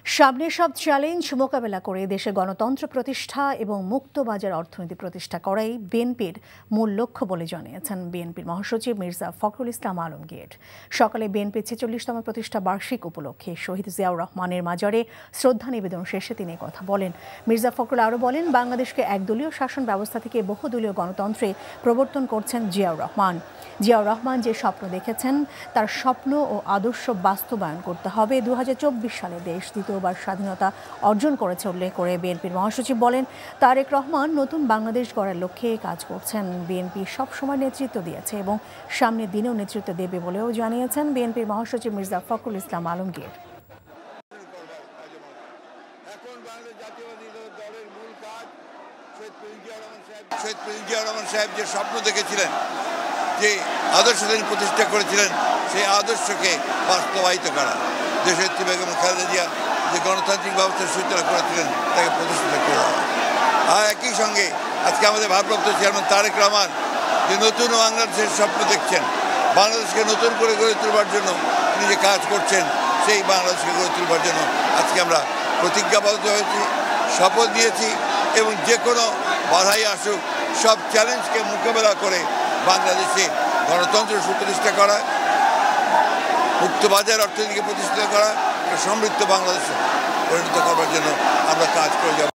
সামনের সব চ্যালেঞ্জ মোকাবেলা করে দেশে গণতন্ত্র প্রতিষ্ঠা এবং মুক্তবাজার অর্থনীতি প্রতিষ্ঠা করাই বিএনপির মূল লক্ষ্য বলে জানিয়েছেন বিএনপির মহাসচিব মির্জা ফখরুল ইসলাম আলমগীর। সকালে বিএনপির ৪৬তম প্রতিষ্ঠা বার্ষিক উপলক্ষে শহীদ জিয়াউর রহমানের মাজারে শ্রদ্ধা নিবেদন শেষে তিনি কথা বলেন। মির্জা ফখরুল আরও বলেন, বাংলাদেশকে একদলীয় শাসন ব্যবস্থা থেকে বহুদলীয় গণতন্ত্রে প্রবর্তন করছেন জিয়াউর রহমান। জিয়াউর রহমান যে স্বপ্ন দেখেছেন তার স্বপ্ন ও আদর্শ বাস্তবায়ন করতে হবে। ২০২৪ সালে দেশ দ্বিতীয়বার স্বাধীনতা অর্জন করেছে উল্লেখ করে বিএনপির মহাসচিব বলেন, তারেক রহমান নতুন বাংলাদেশ গড়ার লক্ষ্যে কাজ করছেন। বিএনপি সবসময় নেতৃত্ব দিয়েছে এবং সামনের দিনেও নেতৃত্ব দেবে বলেও জানিয়েছেন বিএনপির মহাসচিব মির্জা ফখরুল ইসলাম আলমগীর। শহীদ জিয়াউর রহমান সাহেব যে স্বপ্ন দেখেছিলেন, যে আদর্শ তিনি প্রতিষ্ঠা করেছিলেন, সেই আদর্শকে বাস্তবায়িত করা, দেশনেত্রী বেগম খালেদা জিয়া যে গণতান্ত্রিক ব্যবস্থার সূচনা করেছিলেন তাকে প্রতিষ্ঠিত করে দেওয়া। আর একই সঙ্গে আজকে আমাদের ভারপ্রাপ্ত চেয়ারম্যান তারেক রহমান যে নতুন বাংলাদেশের স্বপ্ন দেখছেন, বাংলাদেশকে নতুন করে গড়ে তুলবার জন্য তিনি যে কাজ করছেন, সেই বাংলাদেশকে গড়ে তুলবার জন্য আজকে আমরা প্রতিজ্ঞাবদ্ধ হয়েছি, শপথ নিয়েছি এবং যে কোনো বাধাই আসুক সব চ্যালেঞ্জকে মোকাবেলা করে বাংলাদেশে গণতন্ত্র সুপ্রতিষ্ঠা করা, মুক্তবাজার অর্থনীতিকে প্রতিষ্ঠিত করা, সমৃদ্ধ বাংলাদেশ পরিণত করবার জন্য আমরা কাজ করে যাব।